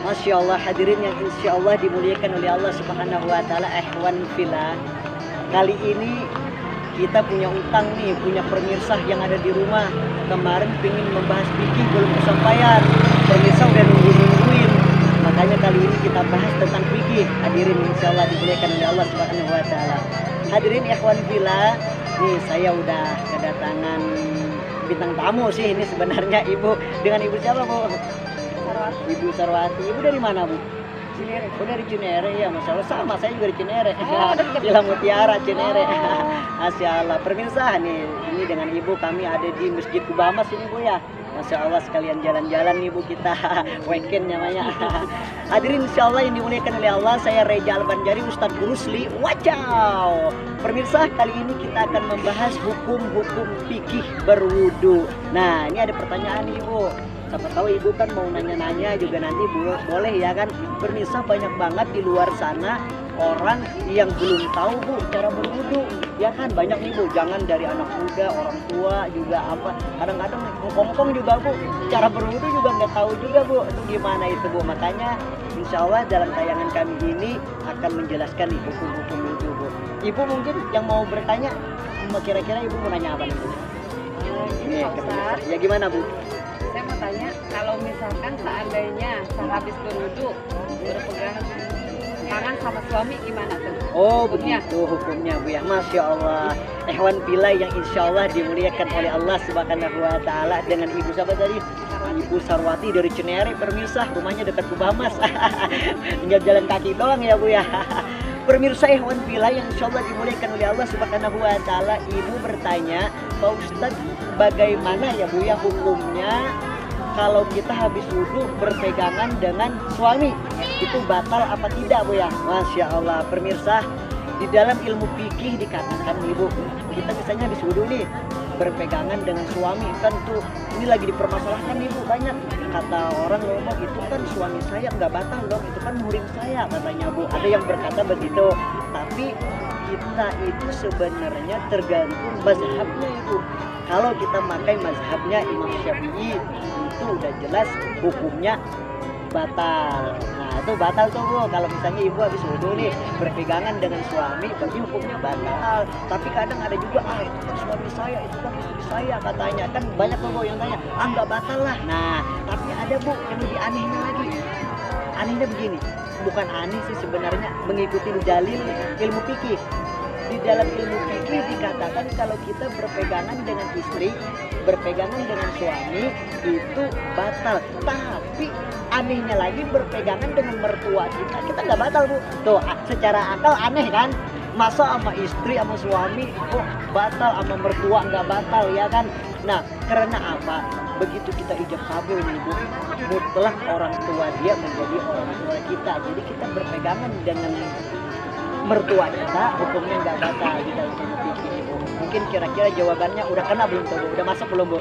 Masya Allah, hadirin yang insya Allah dimuliakan oleh Allah Subhanahu wa Ta'ala, ikhwan fillah. Kali ini kita punya utang nih, punya pemirsa yang ada di rumah. Kemarin pengen membahas fikih belum kesampaian, pemirsa udah nungguin. Makanya kali ini kita bahas tentang fikih. Hadirin insya Allah dimuliakan oleh Allah Subhanahu wa Ta'ala. Hadirin ikhwan fillah, nih saya udah kedatangan bintang tamu sih ini sebenarnya. Ibu dengan ibu siapa, Bu? Sarwati. Ibu Sarwati. Ibu dari mana, Bu? Cinere. Oh, dari Cinere ya, Masya Allah. Sama, saya juga dari Cinere. Oh, dekat. Villa Mutiara, Cinere. Oh. Masya Allah. Pemirsa nih, ini dengan ibu kami ada di Masjid Kubamas ini, Bu ya. Masya Allah, sekalian jalan-jalan nih, Bu, kita weekend namanya. Hadirin insya Allah yang dimuliakan oleh Allah, saya Reza Albanjari, Ustadz Rusli. Wajaw. Pemirsa, kali ini kita akan membahas hukum-hukum fikih berwudu. Nah, ini ada pertanyaan nih, Bu. Siapa tahu ibu kan mau nanya-nanya juga nanti, Bu, boleh ya kan. Pemirsa, banyak banget di luar sana orang yang belum tahu, Bu, cara berwudu. Ya kan, banyak nih, Bu, jangan dari anak muda, orang tua juga apa. Kadang-kadang ngomong juga, Bu, cara berwudu juga nggak tahu juga, Bu, itu gimana itu, Bu. Makanya insya Allah dalam tayangan kami ini akan menjelaskan nih hukum-hukum wudu, Bu. Ibu mungkin yang mau bertanya, kira-kira ibu mau nanya apa nih, Bu? Ini Iya, Pak ke pemirsa. Ustadz, Ya gimana, Bu? saya mau tanya, kalau misalkan seandainya sehabis berwudu berpegangan tangan sama suami gimana tuh? Oh Hukumnya? begitu hukumnya, Bu ya. Masya Allah. Ikhwan fillah yang insya Allah dimuliakan oleh Allah Subhanahu wa Ta'ala. Dengan ibu siapa tadi? Ibu Sarwati dari Cinere, pemirsa. Rumahnya dekat Kubamas. Tinggal jalan kaki doang ya, Bu ya. Pemirsa ikhwan fillah yang insya Allah dimuliakan oleh Allah Subhanahu wa Ta'ala. Ibu bertanya, Pak Ustadz, bagaimana ya, Bu ya, hukumnya kalau kita habis wudhu berpegangan dengan suami, itu batal apa tidak, Bu ya? Masya Allah. Pemirsa, di dalam ilmu fikih dikatakan, Ibu, kita misalnya habis wudhu nih berpegangan dengan suami, kan tuh ini lagi dipermasalahkan, Ibu, banyak. Kata orang ngomong, itu kan suami saya, nggak batal dong, itu kan murim saya, katanya, Bu. Ada yang berkata begitu. Tapi kita itu sebenarnya tergantung mazhabnya, Ibu. Kalau kita pakai mazhabnya Imam Syafi'i, itu udah jelas hukumnya batal. Nah, itu batal tuh, Bu. Kalau misalnya ibu habis wudhu nih berpegangan dengan suami, berarti hukumnya batal. Tapi kadang ada juga, itu kan suami saya, itu kan istri saya, katanya. Kan banyak tuh, Bu, yang tanya, nggak batal lah. Nah, tapi ada, Bu, yang lebih anehnya lagi. Anehnya begini, bukan aneh sih sebenarnya, mengikuti dalil ilmu fikih. Di dalam ilmu fikih dikatakan kalau kita berpegangan dengan istri, berpegangan dengan suami itu batal. Tapi anehnya lagi berpegangan dengan mertua kita nggak batal, Bu. Tuh, secara akal aneh kan? Masa sama istri sama suami kok batal, sama mertua nggak batal, ya kan? Nah, karena apa? Begitu kita ijab kabul nih, Bu, mutlak orang tua dia menjadi orang tua kita. Jadi kita berpegangan dengan mertua kita, hukumnya nggak batal di dalam ilmu fikih, Bu. Mungkin kira-kira jawabannya udah kena belum tuh, Bu? Udah masuk belum, Bu?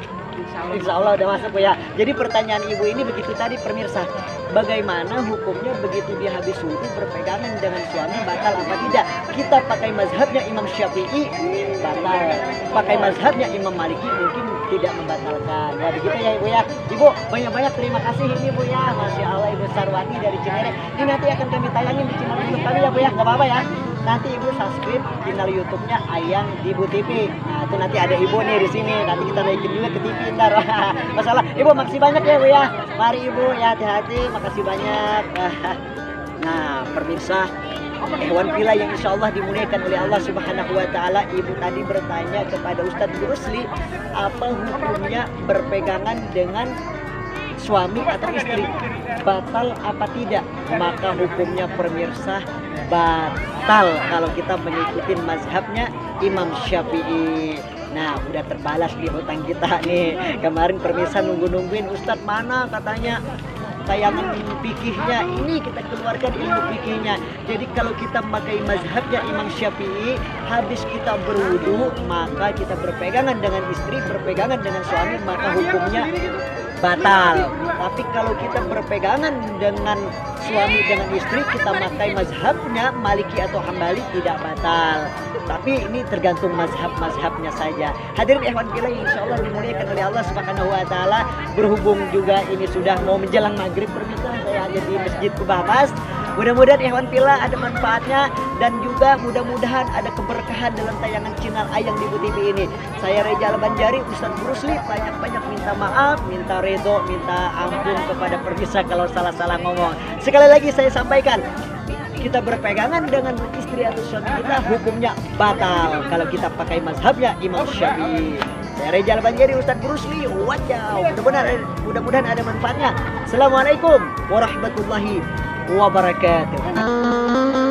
Insya Allah udah masuk, Bu ya. Jadi pertanyaan ibu ini begitu tadi, pemirsa. Bagaimana hukumnya begitu dia habis wudhu berpegangan dengan suami, batal apa tidak? Kita pakai mazhabnya Imam Syafi'i, batal. Pakai mazhabnya Imam Maliki mungkin tidak membatalkan. Ya begitu ya, Ibu ya. Ibu, banyak-banyak terima kasih ini, Bu ya. Masya Allah, Ibu Sarwati dari Cinere. Ini nanti akan kami tayangin di channel YouTube kami ya, Bu ya. Nggak apa-apa ya. Nanti Ibu subscribe channel YouTube-nya Ayang Ibu TV. Nah, itu nanti ada Ibu nih di sini. Nanti kita naikin juga ke TV ntar. Masalah. Ibu, makasih banyak ya, Bu ya. Mari Ibu ya, hati-hati. Makasih banyak. Nah, pemirsa, hewan pila yang insya Allah dimuliakan oleh Allah Subhanahu wa Ta'ala. Ibu tadi bertanya kepada Ustadz Rusli, apa hukumnya berpegangan dengan suami atau istri, batal apa tidak? Maka hukumnya, pemirsa, batal kalau kita mengikuti mazhabnya Imam Syafi'i. Nah, udah terbalas di hutang kita nih. Kemarin pemirsa nungguin Ustadz mana katanya tayangan fikihnya, ini kita keluarkan ilmu fikihnya. Jadi kalau kita pakai mazhabnya Imam Syafi'i, habis kita berwudu maka kita berpegangan dengan istri, berpegangan dengan suami, maka hukumnya batal. Tapi kalau kita berpegangan dengan suami dengan istri, kita pakai mazhabnya Maliki atau Hambali, tidak batal. Tapi ini tergantung mazhabnya saja. Hadirin ikhwan fillah yang insya Allah dimuliakan oleh Allah Subhanahu wa taala, berhubung juga ini sudah mau menjelang maghrib pemirsa, saya ada di Masjid Kubah Mas. Mudah-mudahan ikhwan fillah ada manfaatnya dan juga mudah-mudahan ada keberkahan dalam tayangan channel Ayang di Bu TV ini. Saya Reza Al-Banjari, Ustaz Brusli, banyak-banyak minta maaf, minta ridho, minta ampun kepada pemirsa kalau salah-salah ngomong. Sekali lagi saya sampaikan, kita berpegangan dengan istri atau suami kita hukumnya batal kalau kita pakai mazhabnya Imam Syafi'i. Saya Reza Al-Banjari, Ustaz Brusli, wajah. Mudah-mudahan ada manfaatnya. Assalamualaikum warahmatullahi wabarakatuh.